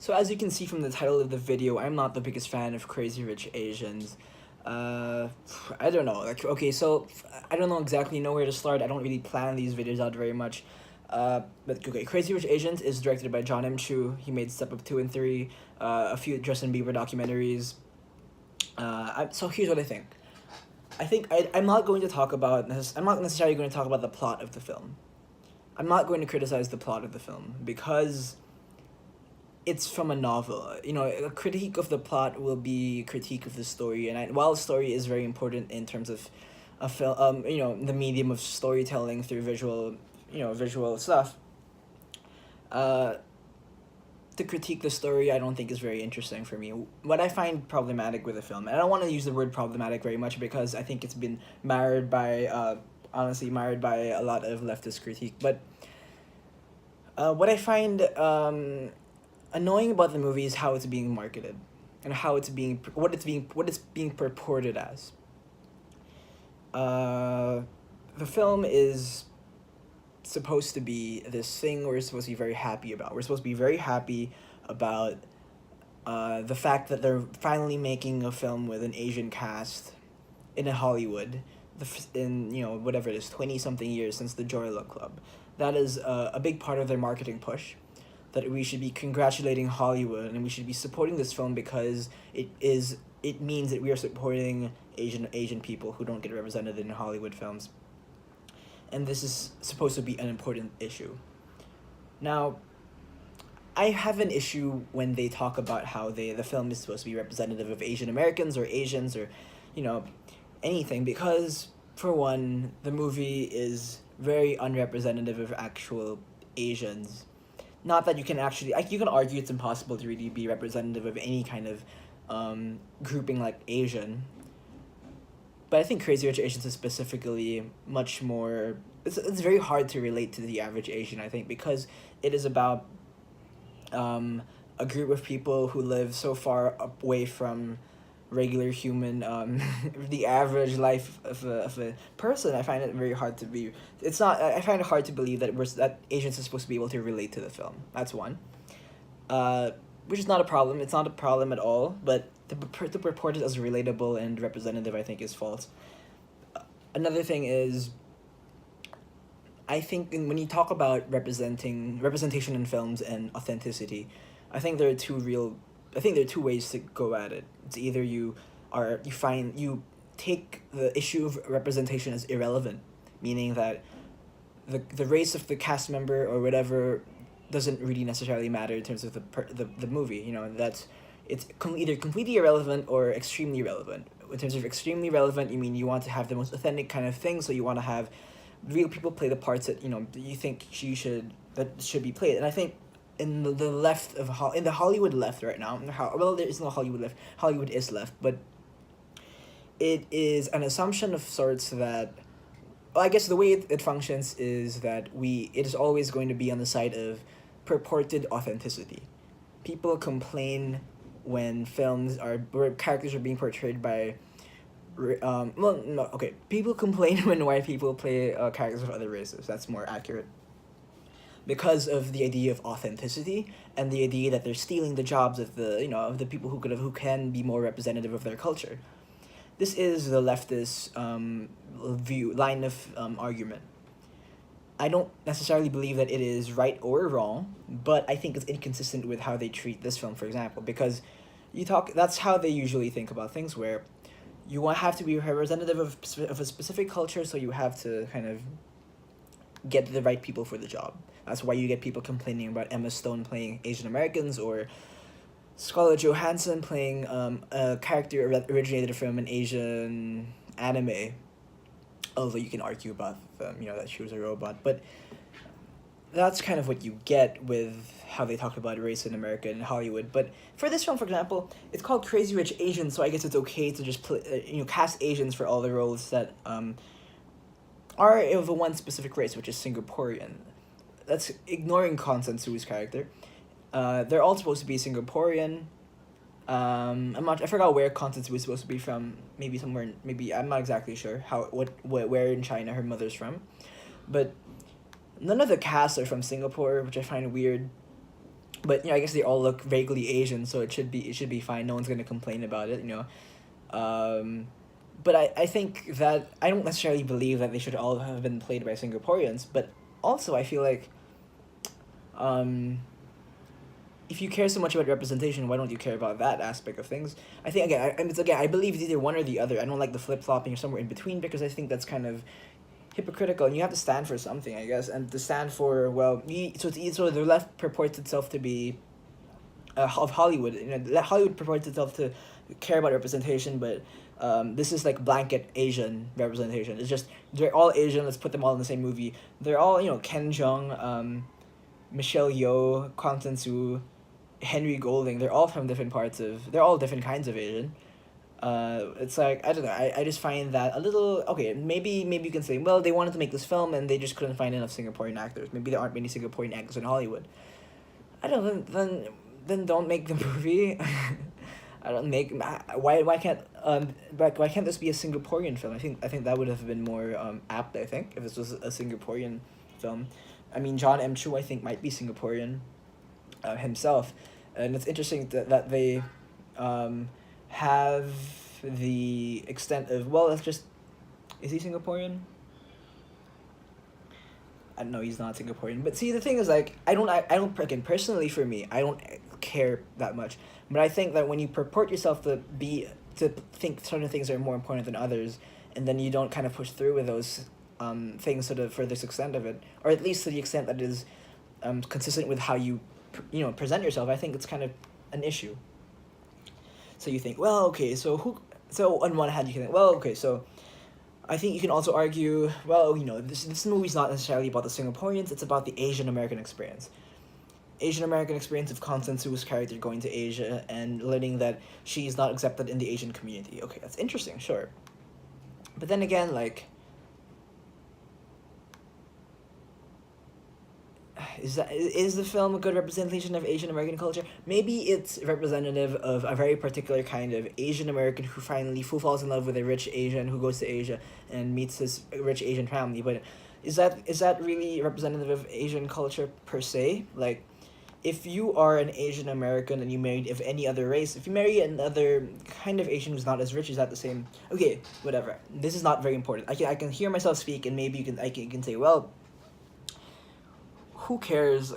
So as you can see from the title of the video, I'm not the biggest fan of Crazy Rich Asians. Uh, I don't know. Like, okay, so I don't know exactly know where to start. I don't really plan these videos out very much. But okay, Crazy Rich Asians is directed by John M. Chu. He made Step Up 2 and 3, a few Justin Bieber documentaries. So here's what I think. I'm not going to talk about. I'm not necessarily going to talk about the plot of the film. I'm not going to criticize the plot of the film because it's from a novel. You know, a critique of the plot will be a critique of the story, and while story is very important in terms of a film, the medium of storytelling through visual stuff. Uh, to critique the story, I don't think is very interesting for me. What I find problematic with the film, and I don't want to use the word problematic very much because I think it's been marred by, honestly, marred by a lot of leftist critique. But what I find annoying about the movie is how it's being marketed, and how what it's being purported as. The film is supposed to be this thing we're supposed to be very happy about. We're supposed to be very happy about the fact that they're finally making a film with an Asian cast in a Hollywood, in whatever it is, 20 something years since the Joy Luck Club. That is a big part of their marketing push. That we should be congratulating Hollywood and we should be supporting this film because it means that we are supporting Asian people who don't get represented in Hollywood films. And this is supposed to be an important issue. Now, I have an issue when they talk about how the film is supposed to be representative of Asian Americans or Asians or, anything, because for one, the movie is very unrepresentative of actual Asians. Not that you can actually, you can argue it's impossible to really be representative of any kind of grouping like Asian. But I think Crazy Rich Asians is specifically much more. It's very hard to relate to the average Asian, I think, because it is about a group of people who live so far away from regular human, the average life of a person. I find it very hard to be. It's not. I find it hard to believe that Asians are supposed to be able to relate to the film. That's one. Which is not a problem. It's not a problem at all. But to purport it as relatable and representative, I think, is false. Another thing is, I think when you talk about representation in films and authenticity, I think there are two ways to go at it. It's either you take the issue of representation as irrelevant, meaning that the race of the cast member or whatever doesn't really necessarily matter in terms of the movie. It's either completely irrelevant or extremely relevant. In terms of extremely relevant, you mean you want to have the most authentic kind of thing, so you want to have real people play the parts that you think should be played. And I think in the left in the Hollywood left right now, there is no Hollywood left. Hollywood is left, but it is an assumption of sorts that. Well, I guess the way it functions is that it is always going to be on the side of purported authenticity. People complain when where characters are being portrayed by. People complain when white people play characters of other races. That's more accurate. Because of the idea of authenticity and the idea that they're stealing the jobs of the people who can be more representative of their culture. This is the leftist line of argument. I don't necessarily believe that it is right or wrong, but I think it's inconsistent with how they treat this film, for example, because that's how they usually think about things, where you have to be representative of a specific culture, so you have to kind of get the right people for the job. That's why you get people complaining about Emma Stone playing Asian Americans or Scarlett Johansson playing a character originated from an Asian anime. Although you can argue about that she was a robot, but that's kind of what you get with how they talk about race in America and Hollywood. But for this film, for example, it's called Crazy Rich Asians, so I guess it's okay to just cast Asians for all the roles that are of a one specific race, which is Singaporean. That's ignoring Constance Wu's character. They're all supposed to be Singaporean. I forgot where Constance Wu is supposed to be from. Maybe somewhere. Maybe I'm not exactly sure where in China her mother's from, but none of the casts are from Singapore, which I find weird. But I guess they all look vaguely Asian, so it should be fine. No one's gonna complain about it. Um, but I think that I don't necessarily believe that they should all have been played by Singaporeans. But also I feel like, um, if you care so much about representation, why don't you care about that aspect of things? I think again, I believe it's either one or the other. I don't like the flip flopping or somewhere in between, because I think that's kind of hypocritical, and you have to stand for something, I guess, and to stand for, well, so the left purports itself to be, of Hollywood. Hollywood purports itself to care about representation, but this is like blanket Asian representation. It's just they're all Asian. Let's put them all in the same movie. They're all Ken Jeong, Michelle Yeoh, Constance Wu, Henry Golding. They're all from different parts of. They're all different kinds of Asian. It's like, I don't know. I just find that a little okay. Maybe you can say, well, they wanted to make this film and they just couldn't find enough Singaporean actors. Maybe there aren't many Singaporean actors in Hollywood. I don't know. Then don't make the movie. I don't make why can't this be a Singaporean film? I think that would have been more apt. I think if this was a Singaporean film. I mean, John M. Chu I think might be Singaporean, himself, and it's interesting that they, have the extent of, well, let's just, is he Singaporean? I don't know, he's not Singaporean. But see, the thing is, like, I don't, again, personally for me, I don't care that much. But I think that when you purport yourself to think certain things are more important than others, and then you don't kind of push through with those things to the furthest extent of it, or at least to the extent that it is consistent with how you, present yourself, I think it's kind of an issue. So you think, well, okay, so on one hand you can think, well, okay, so I think you can also argue, well, this movie's not necessarily about the Singaporeans, it's about the Asian American experience. Asian American experience of Constance Wu's character going to Asia and learning that she's not accepted in the Asian community. Okay, that's interesting, sure. But then again, like, is the film a good representation of Asian American culture? Maybe it's representative of a very particular kind of Asian American who falls in love with a rich Asian who goes to Asia and meets his rich Asian family. But is that really representative of Asian culture per se? Like, if you are an Asian American and you married of any other race, if you marry another kind of Asian who's not as rich, is that the same? Okay, whatever. This is not very important. I can hear myself speak, and maybe you can say, well, who cares?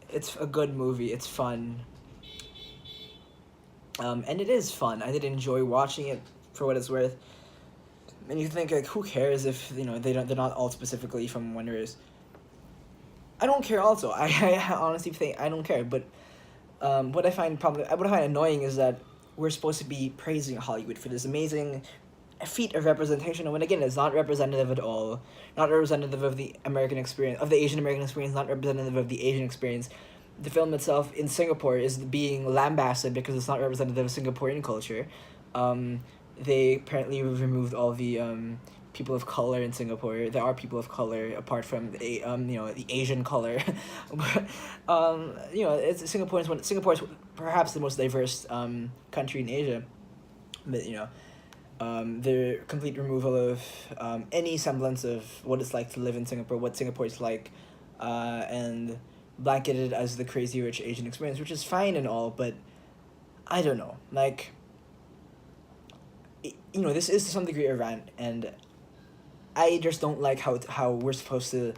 It's a good movie. It's fun. And it is fun. I did enjoy watching it for what it's worth. And you think, like, who cares if they're not all specifically from one race? I don't care. Also, I honestly think I don't care. But what I find annoying is that we're supposed to be praising Hollywood for this amazing feat of representation, when again it's not representative at all, not representative of the American experience, of the Asian American experience, not representative of the Asian experience. The film itself in Singapore is being lambasted because it's not representative of Singaporean culture. They apparently removed all the people of color in Singapore. There are people of color apart from the Asian color. But it's Singapore is perhaps the most diverse country in Asia. But the complete removal of any semblance of what it's like to live in Singapore, what Singapore is like, and blanketed as the crazy rich Asian experience, which is fine and all, but I don't know. Like, this is to some degree a rant, and I just don't like how we're supposed to.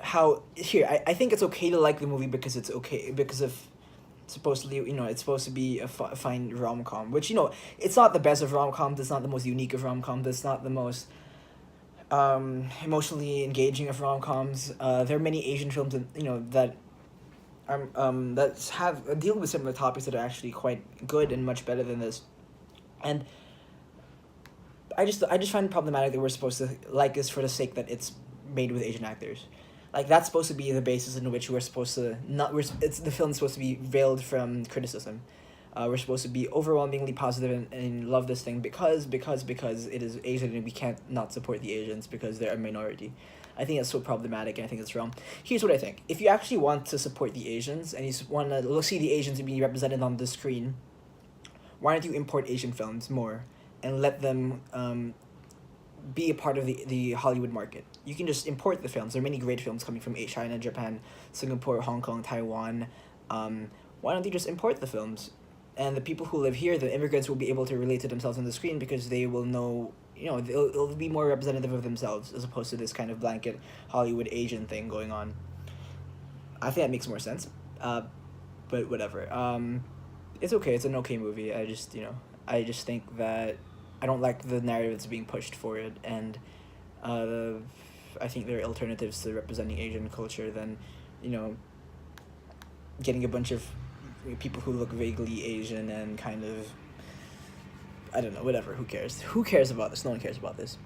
I think it's okay to like the movie because it's okay because of supposedly it's supposed to be a fine rom-com, which it's not the best of rom-coms, it's not the most unique of rom-coms, it's not the most emotionally engaging of rom-coms. There are many Asian films that have deal with similar topics that are actually quite good and much better than this. And I just find it problematic that we're supposed to like this for the sake that it's made with Asian actors. Like, that's supposed to be the basis in which we're supposed to the film's supposed to be veiled from criticism. We're supposed to be overwhelmingly positive and love this thing because it is Asian, and we can't not support the Asians because they're a minority. I think that's so problematic, and I think it's wrong. Here's what I think. If you actually want to support the Asians and you want to see the Asians be represented on the screen, why don't you import Asian films more and let them be a part of the Hollywood market. You can just import the films. There are many great films coming from China, Japan, Singapore, Hong Kong, Taiwan. Why don't they just import the films? And the people who live here, the immigrants, will be able to relate to themselves on the screen because they will know, it'll be more representative of themselves as opposed to this kind of blanket Hollywood Asian thing going on. I think that makes more sense. But whatever. It's okay. It's an okay movie. I just think that I don't like the narrative that's being pushed for it, and uh, I think there are alternatives to representing Asian culture than, you know, getting a bunch of people who look vaguely Asian and kind of, I don't know, whatever. Who cares? Who cares about this? No one cares about this.